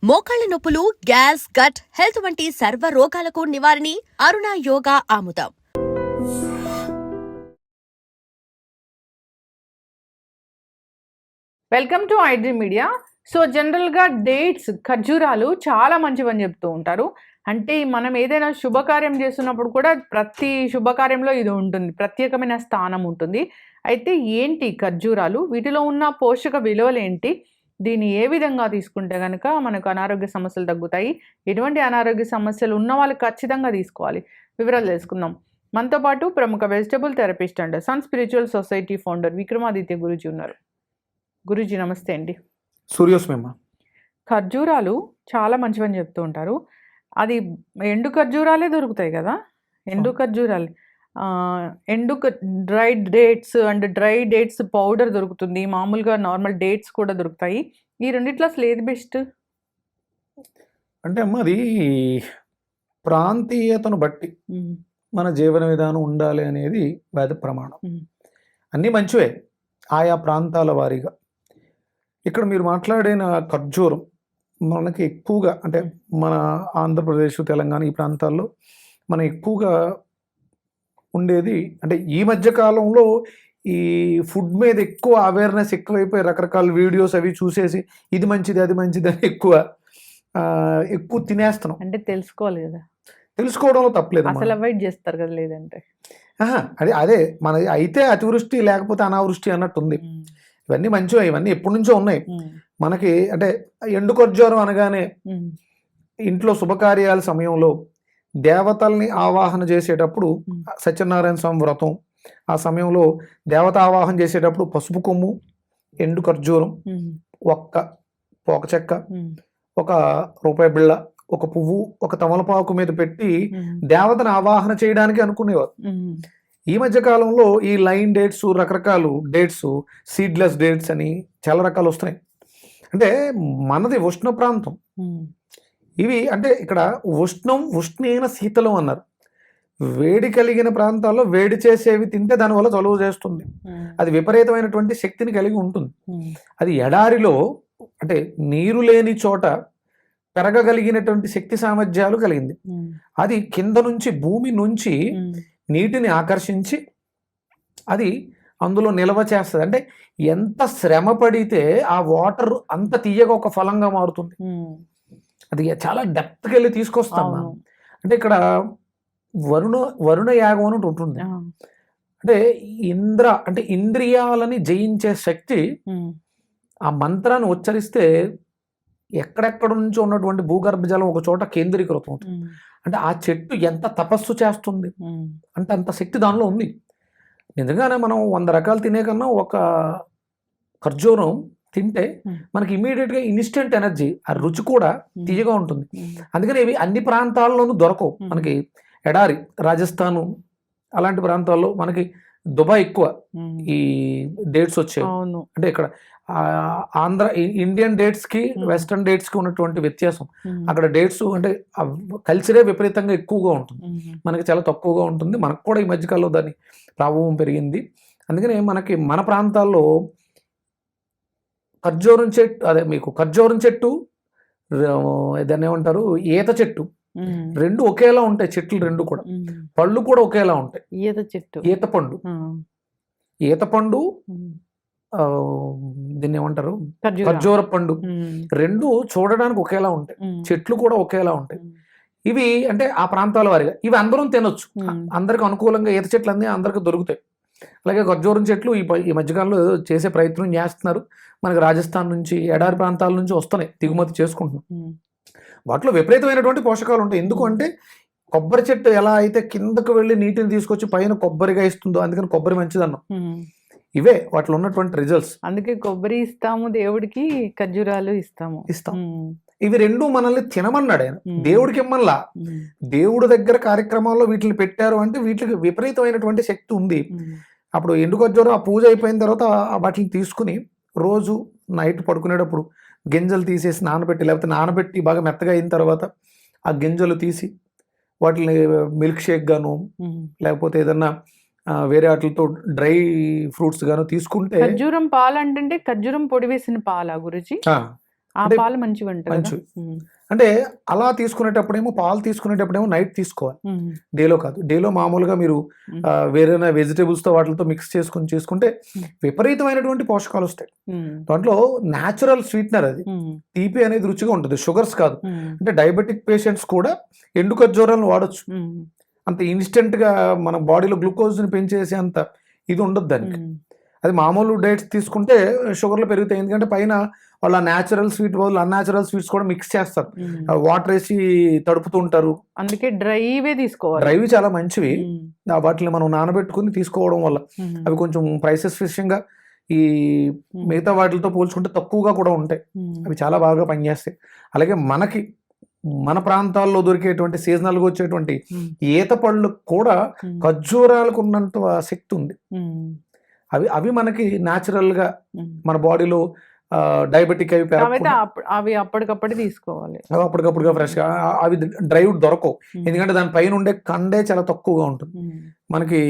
మోకాళ్ల నొప్పులు, gas, gut health వంటి సర్వ రోగాలకు నివారణి అరుణ యోగా ఆముదం. Welcome to iDream media. So జనరల్గా డేట్స్, ఖర్జూరాలు చాలా మంచివని చెప్తూ ఉంటారు. అంటే మనం ఏదైనా శుభకార్యం చేస్తున్నప్పుడు కూడా ప్రతి శుభకార్యంలో ఇది ఉంటుంది, ప్రత్యేకమైన స్థానం ఉంటుంది. అయితే ఏంటి ఖర్జూరాలు, వీటిలో ఉన్న పోషక విలువలు ఏంటి, దీన్ని ఏ విధంగా తీసుకుంటే కనుక మనకు అనారోగ్య సమస్యలు తగ్గుతాయి, ఎటువంటి అనారోగ్య సమస్యలు ఉన్న వాళ్ళు ఖచ్చితంగా తీసుకోవాలి, వివరాలు తెలుసుకుందాం. మనతో పాటు ప్రముఖ vegetable therapist and sun spiritual society founder Vikramaditya Guruji ఉన్నారు. గురూజీ నమస్తే అండి. సూర్యోస్మేమ. ఖర్జూరాలు చాలా మంచివని చెప్తూ ఉంటారు. అది ఎండు ఖర్జూరాలే దొరుకుతాయి కదా, ఎండు ఖర్జూరాలు, dried dates and dry dates powder దొరుకుతుంది, మామూలుగా నార్మల్ డేట్స్ కూడా దొరుకుతాయి. ఈ రెండిట్లో అసలు ఏది బెస్ట్? అంటే అమ్మ, అది ప్రాంతీయతను బట్టి మన జీవన విధానం ఉండాలి అనేది వేద ప్రమాణం. అన్నీ మంచివే ఆయా ప్రాంతాల వారీగా. ఇక్కడ మీరు మాట్లాడిన ఖర్జూరం మనకి ఎక్కువగా, అంటే మన ఆంధ్రప్రదేశ్, తెలంగాణ ఈ ప్రాంతాల్లో మనం ఎక్కువగా ఉండేది. అంటే ఈ మధ్య కాలంలో ఈ ఫుడ్ మీద ఎక్కువ అవేర్నెస్ ఎక్కువైపోయి రకరకాల వీడియోస్ అవి చూసేసి ఇది మంచిది అది మంచిది అని ఎక్కువ తినేస్తున్నాం. అంటే తెలుసుకోవాలి కదా, తెలుసుకోవడంలో తప్పలేదు, అసలు అవాయిడ్ చేస్తారు కదా. లేదంటే అదే మన అయితే అతివృష్టి లేకపోతే అనావృష్టి అన్నట్టుంది. ఇవన్నీ మంచివే, ఇవన్నీ ఎప్పటి నుంచో ఉన్నాయి మనకి. అంటే ఎండు ఖర్జూరం అనగానే ఇంట్లో శుభకార్యాల సమయంలో దేవతల్ని ఆవాహన చేసేటప్పుడు, సత్యనారాయణ స్వామి వ్రతం ఆ సమయంలో దేవత ఆవాహన చేసేటప్పుడు పసుపు కొమ్ము, ఎండు ఖర్జూరం, ఒక్క పోక చెక్క, ఒక రూపాయి బిళ్ళ, ఒక పువ్వు, ఒక తమలపాకు మీద పెట్టి దేవతను ఆవాహన చేయడానికి అనుకునేవారు. ఈ మధ్య కాలంలో ఈ లైన్ డేట్స్, రకరకాల డేట్స్, సీడ్లెస్ డేట్స్ అని చాలా రకాలు వస్తున్నాయి. అంటే మనది ఉష్ణ ప్రాంతం ఇవి. అంటే ఇక్కడ ఉష్ణం, ఉష్ణేన శీతలం అన్నారు. వేడి కలిగిన ప్రాంతాల్లో వేడి చేసేవి తింటే దానివల్ల చలువ చేస్తుంది, అది విపరీతమైనటువంటి శక్తిని కలిగి ఉంటుంది. అది ఎడారిలో, అంటే నీరు లేని చోట పెరగగలిగినటువంటి శక్తి సామర్థ్యాలు కలిగింది. అది కింద నుంచి, భూమి నుంచి నీటిని ఆకర్షించి అది అందులో నిల్వ చేస్తుంది. అంటే ఎంత శ్రమ పడితే ఆ వాటర్ అంత తీయగా ఒక ఫలంగా మారుతుంది. అది చాలా డెప్త్కి వెళ్ళి తీసుకొస్తాం. అంటే ఇక్కడ వరుణ యాగం అని ఉంటుంది. అంటే అంటే ఇంద్రియాలని జయించే శక్తి ఆ మంత్రాన్ని ఉచ్చరిస్తే ఎక్కడెక్కడ నుంచో ఉన్నటువంటి భూగర్భ జలం ఒక చోట కేంద్రీకృతం అవుతుంది. అంటే ఆ చెట్టు ఎంత తపస్సు చేస్తుంది అంటే అంత శక్తి దానిలో ఉంది. నిజంగానే మనం 100 రకాలు తినే కన్నా ఒక ఖర్జూరం తింటే మనకి ఇమీడియట్గా ఇన్స్టెంట్ ఎనర్జీ, ఆ రుచి కూడా తీయగా ఉంటుంది. అందుకని ఇవి అన్ని ప్రాంతాల్లోనూ దొరకవు మనకి. ఎడారి, రాజస్థాను అలాంటి ప్రాంతాల్లో మనకి దుబాయ్ ఎక్కువ ఈ డేట్స్ వచ్చాయి. అంటే ఇక్కడ ఆంధ్ర ఇండియన్ డేట్స్ కి వెస్టర్న్ డేట్స్ కి ఉన్నటువంటి వ్యత్యాసం, అక్కడ డేట్స్ అంటే కల్చరే విపరీతంగా ఎక్కువగా ఉంటుంది, మనకి చాలా తక్కువగా ఉంటుంది. మనకు కూడా ఈ మధ్యకాలంలో దాని ప్రభావం పెరిగింది. అందుకని మనకి మన ప్రాంతాల్లో ఖర్జూరం చెట్టు, అదే మీకు ఖర్జూరం చెట్టు, దాన్ని ఏమంటారు, ఈత చెట్టు, రెండు ఒకేలా ఉంటాయి. చెట్లు రెండు కూడా, పళ్ళు కూడా ఒకేలా ఉంటాయి. ఈత పండు, ఈత పండు, దీన్ని ఏమంటారు, ఖర్జూర పండు, రెండు చూడడానికి ఒకేలా ఉంటాయి, చెట్లు కూడా ఒకేలా ఉంటాయి. ఇవి అంటే ఆ ప్రాంతాల వారిగా ఇవి అందరం తినొచ్చు, అందరికి అనుకూలంగా ఈత చెట్లు అన్నీ అందరికి దొరుకుతాయి. అలాగే ఖర్జూరం చెట్లు ఈ మధ్యకాలంలో చేసే ప్రయత్నం చేస్తున్నారు. మనకి రాజస్థాన్ నుంచి, ఎడారి ప్రాంతాల నుంచి వస్తున్నాయి, దిగుమతి చేసుకుంటున్నాం. వాటిలో విపరీతమైనటువంటి పోషకాలు ఉంటాయి. ఎందుకు అంటే కొబ్బరి చెట్టు ఎలా అయితే కిందకు వెళ్ళి నీటిని తీసుకొచ్చి పైన కొబ్బరిగా ఇస్తుందో, అందుకని కొబ్బరి మంచిదన్నాం. ఇవే వాటిలో ఉన్నటువంటి రిజల్ట్స్. అందుకే కొబ్బరి ఇస్తాము దేవుడికి, ఖర్జూరాలు ఇస్తాం. ఇవి రెండు మనల్ని తినమన్నాడు ఆయన, దేవుడికి ఇమ్మల్లా. దేవుడి దగ్గర కార్యక్రమాల్లో వీటిని పెట్టారు అంటే వీటికి విపరీతమైనటువంటి శక్తి ఉంది. అప్పుడు ఎండు ఖర్జూరం ఆ పూజ అయిపోయిన తర్వాత వాటిని తీసుకుని రోజు నైట్ పడుకునేటప్పుడు గింజలు తీసేసి నానబెట్టి, లేకపోతే నానబెట్టి బాగా మెత్తగా అయిన తర్వాత ఆ గింజలు తీసి వాటిని మిల్క్ షేక్ గాను, లేకపోతే ఏదన్నా వేరే వాటితో డ్రై ఫ్రూట్స్ గాను తీసుకుంటే. ఖర్జూరం పాలు అంటే ఖర్జూరం పొడి వేసిన పాలా గురుజీ? ఆ అంటే పాలు మంచివి అంటారు కదా? మంచివి. అంటే అలా తీసుకునేటప్పుడేమో పాలు తీసుకునేటప్పుడేమో నైట్ తీసుకోవాలి, డేలో కాదు. డేలో మామూలుగా మీరు వేరే వెజిటేబుల్స్తో వాటితో మిక్స్ చేసుకుంటే విపరీతమైనటువంటి పోషకాలు వస్తాయి. దాంట్లో న్యాచురల్ స్వీట్నర్, అది తీపి అనేది రుచిగా ఉంటుంది, షుగర్స్ కాదు. అంటే డయాబెటిక్ పేషెంట్స్ కూడా ఎండు ఖర్జూరాలను వాడచ్చు. అంత ఇన్స్టెంట్గా మన బాడీలో గ్లూకోజ్ని పెంచేసి అంత ఇది ఉండదు దానికి. అది మామూలు డైట్స్ తీసుకుంటే షుగర్లు పెరుగుతాయి, ఎందుకంటే పైన వాళ్ళ న్యాచురల్ స్వీట్ బదులు అన్యాచురల్ స్వీట్స్ కూడా మిక్స్ చేస్తారు, వాటర్ వేసి తడుపుతూ ఉంటారు. అందుకే డ్రైవే తీసుకోవాలి. డ్రైవి చాలా మంచివి, వాటిని మనం నానబెట్టుకుని తీసుకోవడం వల్ల అవి కొంచెం ప్రైసెస్ విషయంగా ఈ మిగతా వాటితో పోల్చుకుంటే తక్కువగా కూడా ఉంటాయి, అవి చాలా బాగా పనిచేస్తాయి. అలాగే మన ప్రాంతాల్లో దొరికేటువంటి సీజనల్గా వచ్చేటువంటి ఈత పళ్ళు కూడా ఖర్జూరాలకు ఉన్నంత శక్తి ఉంది. అవి మనకి న్యాచురల్గా మన బాడీలో డయాబెటిక్ అవి అప్పటికప్పుడు తీసుకోవాలి, అప్పటికప్పుడుగా ఫ్రెష్గా. అవి డ్రై దొరకవు, ఎందుకంటే దాని పైన ఉండే కండే చాలా తక్కువగా ఉంటుంది. మనకి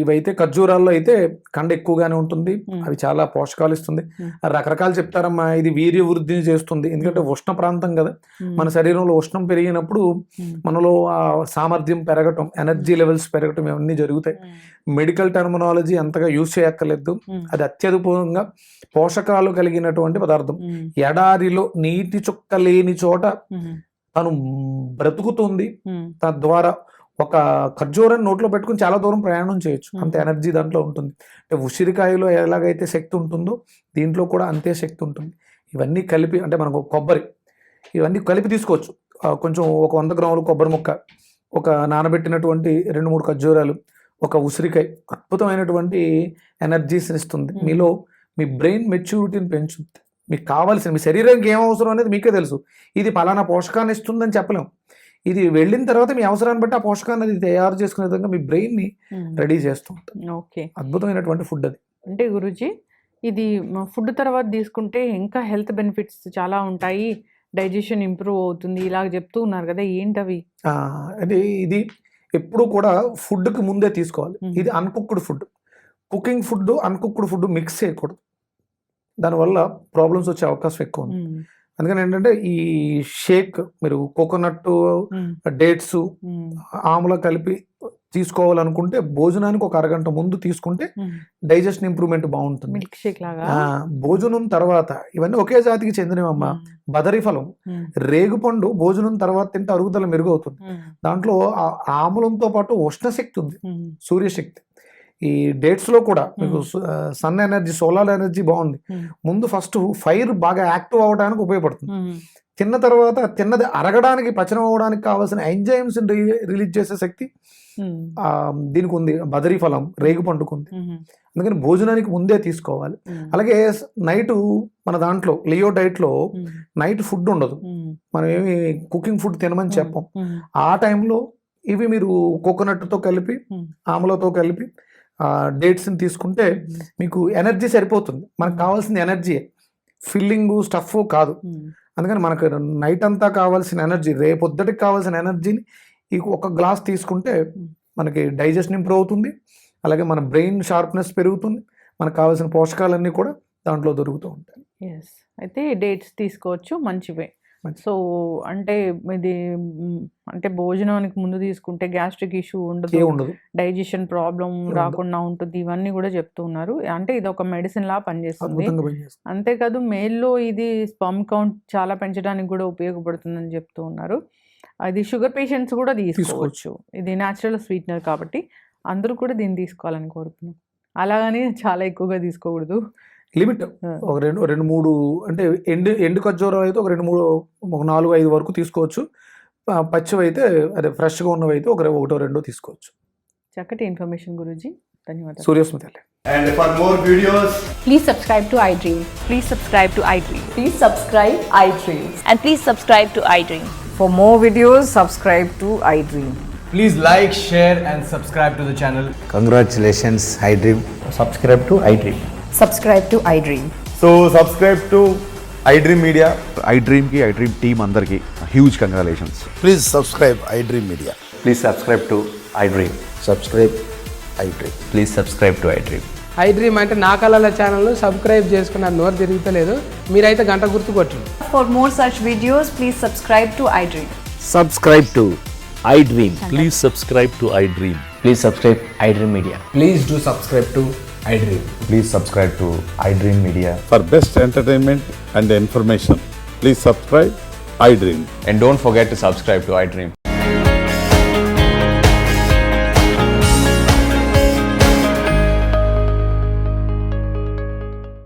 ఇవైతే ఖర్జూరాల్లో అయితే కండ ఎక్కువగానే ఉంటుంది, అవి చాలా పోషకాలు ఇస్తుంది. రకరకాలు చెప్తారమ్మా, ఇది వీర్య వృద్ధిని చేస్తుంది, ఎందుకంటే ఉష్ణ ప్రాంతం కదా, మన శరీరంలో ఉష్ణం పెరిగినప్పుడు మనలో ఆ సామర్థ్యం పెరగటం, ఎనర్జీ లెవెల్స్ పెరగటం, ఇవన్నీ జరుగుతాయి. మెడికల్ టర్మినాలజీ అంతగా యూజ్ చేయక్కర్లేదు, అది అత్యధికంగా పోషకాలు కలిగినటువంటి పదార్థం. ఎడారిలో నీటి చుక్క లేని చోట తను బ్రతుకుతుంది, తద్వారా ఒక ఖర్జూరాన్ని నోట్లో పెట్టుకుని చాలా దూరం ప్రయాణం చేయొచ్చు, అంత ఎనర్జీ దాంట్లో ఉంటుంది. అంటే ఉసిరికాయలో ఎలాగైతే శక్తి ఉంటుందో దీంట్లో కూడా అంతే శక్తి ఉంటుంది. ఇవన్నీ కలిపి, అంటే మనకు కొబ్బరి, ఇవన్నీ కలిపి తీసుకోవచ్చు. కొంచెం ఒక 100 గ్రాములు కొబ్బరి ముక్క, ఒక నానబెట్టినటువంటి 2-3 ఖర్జూరాలు, ఒక ఉసిరికాయ అద్భుతమైనటువంటి ఎనర్జీస్ని ఇస్తుంది. మీలో మీ బ్రెయిన్ మెచ్యూరిటీని పెంచుతుంది. మీకు కావాల్సిన, మీ శరీరానికి ఏం అవసరం అనేది మీకే తెలుసు. ఇది పలానా పోషకాన్ని ఇస్తుందని చెప్పలేం, ఇది వెళ్ళిన తర్వాత మీ అవసరాన్ని బట్టి ఆ పోషకాన్ని అది తయారు చేసుకునే విధంగా మీ బ్రెయిన్ని రెడీ చేస్తూ ఉంటుంది. ఓకే, అద్భుతమైనటువంటి ఫుడ్ అది. అంటే గురూజీ, ఇది ఫుడ్ తర్వాత తీసుకుంటే ఇంకా హెల్త్ బెనిఫిట్స్ చాలా ఉంటాయి, డైజెషన్ ఇంప్రూవ్ అవుతుంది, ఇలాగ చెప్తూ ఉన్నారు కదా, ఏంటవి? అంటే ఇది ఎప్పుడు కూడా ఫుడ్కి ముందే తీసుకోవాలి. ఇది uncooked food. Cooking food uncooked food mix చేయకూడదు, దానివల్ల ప్రాబ్లమ్స్ వచ్చే అవకాశం ఎక్కువ ఉంది. అందుకని ఏంటంటే ఈ షేక్, మీరు కోకోనట్, డేట్స్, ఆమ్ల కలిపి తీసుకోవాలనుకుంటే భోజనానికి ఒక అరగంట ముందు తీసుకుంటే డైజెషన్ ఇంప్రూవ్మెంట్ బాగుంటుంది. మిల్క్ షేక్ లాగా. భోజనం తర్వాత, ఇవన్నీ ఒకే జాతికి చెందినవమ్మా. బదరి ఫలం, రేగుపండు భోజనం తర్వాత తింటే అరుగుదల మెరుగవుతుంది. దాంట్లో ఆమ్లంతో పాటు ఉష్ణశక్తి ఉంది, సూర్యశక్తి. ఈ డేట్స్లో కూడా మీకు సన్ ఎనర్జీ, సోలార్ ఎనర్జీ బాగుంది. ముందు ఫస్ట్ ఫైర్ బాగా యాక్టివ్ అవ్వడానికి ఉపయోగపడుతుంది. తిన్న తర్వాత తిన్నది అరగడానికి, పచనం అవ్వడానికి కావాల్సిన ఎంజైమ్స్ రిలీజ్ చేసే శక్తి దీనికి ఉంది, బదరీ ఫలం, రేగు పండుకుంది. అందుకని భోజనానికి ముందే తీసుకోవాలి. అలాగే నైట్ మన దాంట్లో లియో డైట్లో నైట్ ఫుడ్ ఉండదు, మనం ఏమి కుకింగ్ ఫుడ్ తినమని చెప్పం. ఆ టైంలో ఇవి మీరు కోకోనట్తో కలిపి, ఆమ్లతో కలిపి డేట్స్ని తీసుకుంటే మీకు ఎనర్జీ సరిపోతుంది. మనకు కావాల్సిన ఎనర్జీ, ఫిల్లింగ్ స్టఫ్ కాదు. అందుకని మనకు నైట్ అంతా కావాల్సిన ఎనర్జీ, రేపొద్దుటికి కావాల్సిన ఎనర్జీని ఈ ఒక గ్లాస్ తీసుకుంటే మనకి డైజెషన్ ఇంప్రూవ్ అవుతుంది. అలాగే మన బ్రెయిన్ షార్ప్నెస్ పెరుగుతుంది, మనకు కావాల్సిన పోషకాలన్నీ కూడా దాంట్లో దొరుకుతూ ఉంటాయి. ఎస్, అయితే డేట్స్ తీసుకోవచ్చు, మంచివే. సో అంటే ఇది అంటే భోజనానికి ముందు తీసుకుంటే గ్యాస్ట్రిక్ ఇష్యూ ఉండదు, డైజెషన్ ప్రాబ్లం రాకుండా ఉంటుంది, ఇవన్నీ కూడా చెప్తూ ఉన్నారు. అంటే ఇది ఒక మెడిసిన్ లా పనిచేస్తుంది. అంతేకాదు మేల్లో ఇది స్పర్మ్ కౌంట్ చాలా పెంచడానికి కూడా ఉపయోగపడుతుందని చెప్తూ ఉన్నారు. అది షుగర్ పేషెంట్స్ కూడా తీసుకోవచ్చు, ఇది న్యాచురల్ స్వీట్నర్ కాబట్టి అందరూ కూడా దీన్ని తీసుకోవాలని కోరుతున్నాం. అలాగని చాలా ఎక్కువగా తీసుకోకూడదు, లిమిట్. ఒక 2-3 అంటే ఎండు ఖర్జూరం అయితే ఒక 4-5 వరకు తీసుకోవచ్చు. పచ్చివి అయితే, అదే ఫ్రెష్గా ఉన్నవి అయితే 1-2 తీసుకోవచ్చు. చక్కటి ఇన్ఫర్మేషన్ గురూజీ, ధన్యవాదాలు. Suryasmita. And for more videos, please subscribe to iDream. Please subscribe to iDream. Please subscribe iDream. And please subscribe to iDream. For more videos, subscribe to iDream. please like, share and subscribe to the channel. Congratulations, iDream. Subscribe to iDream. Subscribe to iDream. So subscribe to iDream Media. iDream ki iDream team andarki huge congratulations. Please subscribe iDream Media. Please subscribe to iDream. Subscribe iDream. Please subscribe to iDream. I dream అంటే నా కళల ఛానల్ను subscribe చేసుకున్న నోరు తిరుగుతలేదు. మీరైతే గంట గుర్తు కొట్టండి. For more such videos, please subscribe to iDream. Subscribe to iDream. Please subscribe to iDream. Please subscribe iDream Media. Please do subscribe to iDream. Please subscribe to iDream Media. For best entertainment and information, please subscribe iDream. And don't forget to subscribe to iDream.